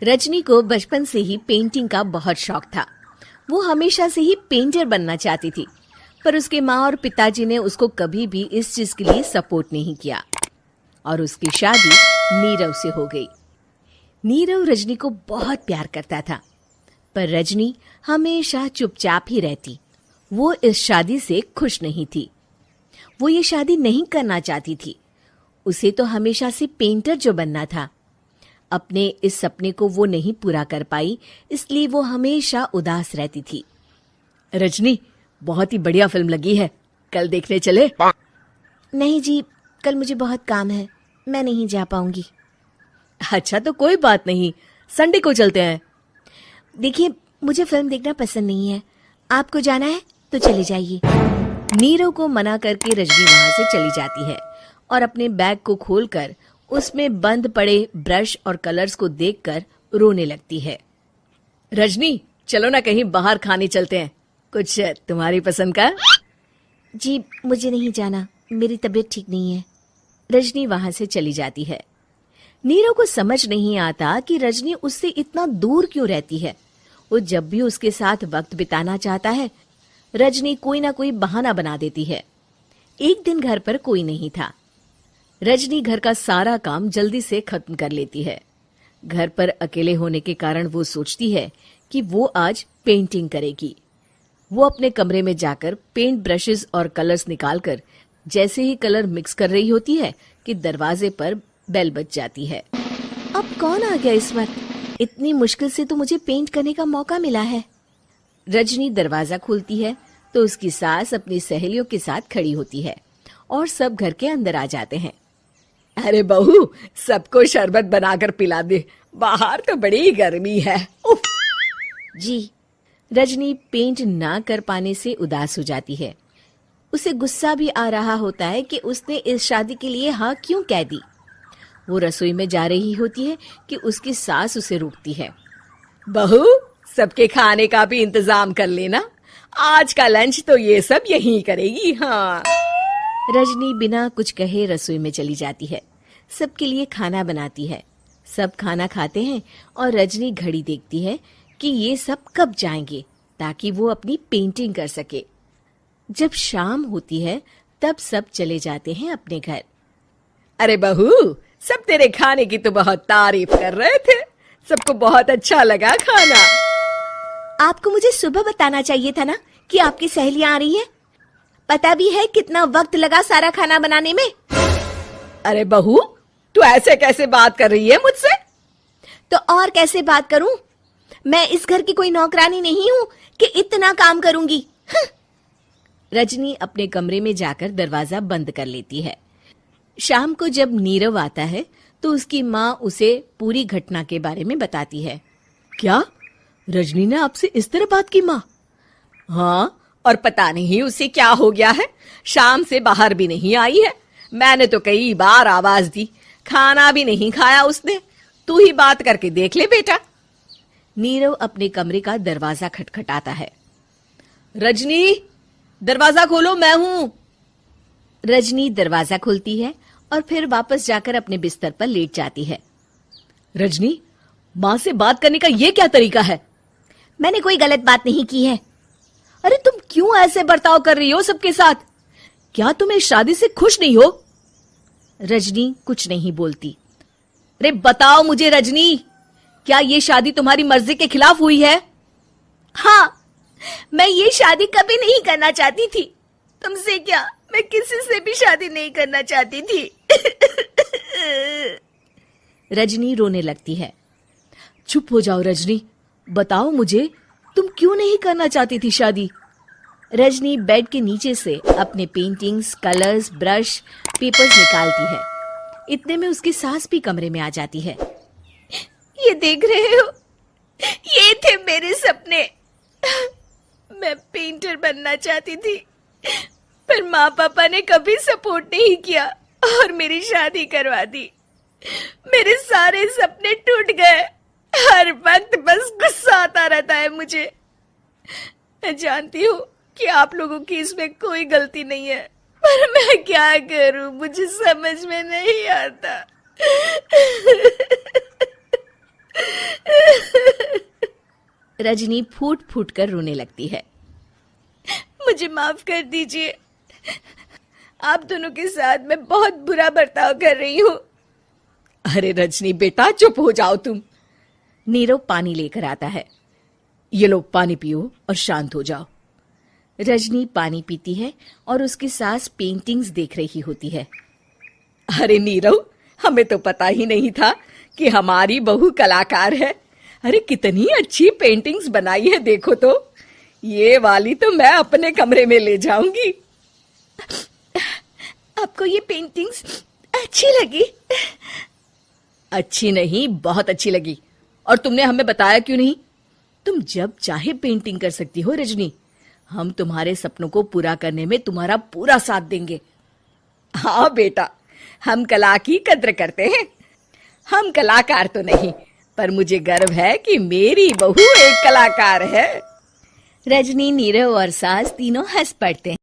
रजनी को बचपन से ही पेंटिंग का बहुत शौक था। वो हमेशा से ही पेंटर बनना चाहती थी, पर उसके माँ और पिताजी ने उसको कभी भी इस चीज के लिए सपोर्ट नहीं किया और उसकी शादी नीरव से हो गई। नीरव रजनी को बहुत प्यार करता था, पर रजनी हमेशा चुपचाप ही रहती। वो इस शादी से खुश नहीं थी। वो ये शादी नहीं करना चाहती थी। उसे तो हमेशा से पेंटर जो बनना था। अपने इस सपने को वो नहीं पूरा कर पाई, इसलिए वो हमेशा उदास रहती थी। रजनी, बहुत ही बढ़िया फिल्म लगी है, कल देखने चले? नहीं जी, कल मुझे बहुत काम है, मैं नहीं जा पाऊंगी। अच्छा तो कोई बात नहीं, संडे को चलते हैं। देखिए, मुझे फिल्म देखना पसंद नहीं है। आपको जाना है तो चले जाइए। नीरव को मना करके रजनी वहां से चली जाती है और अपने बैग को खोलकर उसमें बंद पड़े ब्रश और कलर्स को देखकर रोने लगती है। रजनी, चलो ना कहीं बाहर खाने चलते हैं, कुछ तुम्हारी पसंद का। जी, मुझे नहीं जाना, मेरी तबीयत ठीक नहीं है। रजनी वहां से चली जाती है। नीरव को समझ नहीं आता कि रजनी उससे इतना दूर क्यों रहती है। वो जब भी उसके साथ वक्त बिताना चाहता है, रजनी कोई ना कोई बहाना बना देती है। एक दिन घर पर कोई नहीं था। रजनी घर का सारा काम जल्दी से खत्म कर लेती है। घर पर अकेले होने के कारण वो सोचती है कि वो आज पेंटिंग करेगी। वो अपने कमरे में जाकर पेंट ब्रशेस और कलर्स निकालकर जैसे ही कलर मिक्स कर रही होती है कि दरवाजे पर बेल बज जाती है। अब कौन आ गया इस वक्त? इतनी मुश्किल से तो मुझे पेंट करने का मौका मिला है। रजनी दरवाजा खोलती है तो उसकी सास अपनी सहेलियों के साथ खड़ी होती है और सब घर के अंदर आ जाते हैं। अरे बहू, सबको शरबत बनाकर पिला दे, बाहर तो बड़ी गर्मी है। उफ। जी। रजनी पेंट ना कर पाने से उदास हो जाती है। उसे गुस्सा भी आ रहा होता है कि उसने इस शादी के लिए हाँ क्यों कह दी। वो रसोई में जा रही होती है कि उसकी सास उसे रोकती है। बहू, सबके खाने का भी इंतजाम कर लेना, आज का लंच तो ये सब यहीं करेगी। हाँ। रजनी बिना कुछ कहे रसोई में चली जाती है। सबके लिए खाना बनाती है। सब खाना खाते हैं और रजनी घड़ी देखती है कि ये सब कब जाएंगे ताकि वो अपनी पेंटिंग कर सके। जब शाम होती है तब सब चले जाते हैं अपने घर। अरे बहू, सब तेरे खाने की तो बहुत तारीफ कर रहे थे, सबको बहुत अच्छा लगा खाना। आपको मुझे सुबह बताना चाहिए था ना कि आपकी सहेलियां आ रही हैं। पता भी है कितना वक्त लगा सारा खाना बनाने में। अरे बहू, तू ऐसे कैसे बात कर रही है मुझसे? तो और कैसे बात करूं? मैं इस घर की कोई नौकरानी नहीं हूं कि इतना काम करूंगी। रजनी अपने कमरे में जाकर दरवाजा बंद कर लेती है। शाम को जब नीरव आता है तो उसकी माँ उसे पूरी घटना के बारे में बताती है। क्या रजनी ने आपसे इस तरह बात की माँ? हाँ, और पता नहीं उसे क्या हो गया है, शाम से बाहर भी नहीं आई है। मैंने तो कई बार आवाज दी, खाना भी नहीं खाया उसने। तू ही बात करके देख ले बेटा। नीरव अपने कमरे का दरवाजा खटखटाता है। रजनी, दरवाजा खोलो, मैं हूं। रजनी दरवाजा खोलती है और फिर वापस जाकर अपने बिस्तर पर लेट जाती है। रजनी, माँ से बात करने का ये क्या तरीका है? मैंने कोई गलत बात नहीं की है। अरे तुम क्यों ऐसे बर्ताव कर रही हो सबके साथ? क्या तुम इस शादी से खुश नहीं हो? रजनी कुछ नहीं बोलती। अरे बताओ मुझे रजनी, क्या ये शादी तुम्हारी मर्जी के खिलाफ हुई है? हाँ, मैं ये शादी कभी नहीं करना चाहती थी। तुमसे क्या, मैं किसी से भी शादी नहीं करना चाहती थी। रजनी रोने लगती है। चुप हो जाओ रजनी, बताओ मुझे, तुम क्यों नहीं करना चाहती थी शादी? रजनी बेड के नीचे से अपने पेंटिंग्स, कलर्स, ब्रश, पेपर्स निकालती है। इतने में उसकी सास भी कमरे में आ जाती है। ये देख रहे हो, ये थे मेरे सपने। मैं पेंटर बनना चाहती थी, पर माँ पापा ने कभी सपोर्ट नहीं किया और मेरी शादी करवा दी। मेरे सारे सपने टूट गए। हर वक्त बस गुस्सा आता रहता है मुझे। मैं जानती हूँ कि आप लोगों की इसमें कोई गलती नहीं है, पर मैं क्या करूं, मुझे समझ में नहीं आता। रजनी फूट फूट कर रोने लगती है। मुझे माफ कर दीजिए, आप दोनों के साथ मैं बहुत बुरा बर्ताव कर रही हूँ। अरे रजनी बेटा चुप हो जाओ तुम। नीरव पानी लेकर आता है। ये लो पानी पियो और शांत हो जाओ। रजनी पानी पीती है और उसकी सास पेंटिंग्स देख रही होती है। अरे नीरव, हमें तो पता ही नहीं था कि हमारी बहू कलाकार है। अरे कितनी अच्छी पेंटिंग्स बनाई है, देखो तो। ये वाली तो मैं अपने कमरे में ले जाऊंगी। आपको ये पेंटिंग्स अच्छी लगी? अच्छी नहीं, बहुत अच्छी लगी। और तुमने हमें बताया क्यों नहीं? तुम जब चाहे पेंटिंग कर सकती हो रजनी। हम तुम्हारे सपनों को पूरा करने में तुम्हारा पूरा साथ देंगे। हाँ बेटा, हम कला की कद्र करते हैं। हम कलाकार तो नहीं, पर मुझे गर्व है कि मेरी बहू एक कलाकार है। रजनी, नीरव और सास तीनों हंस पड़ते हैं।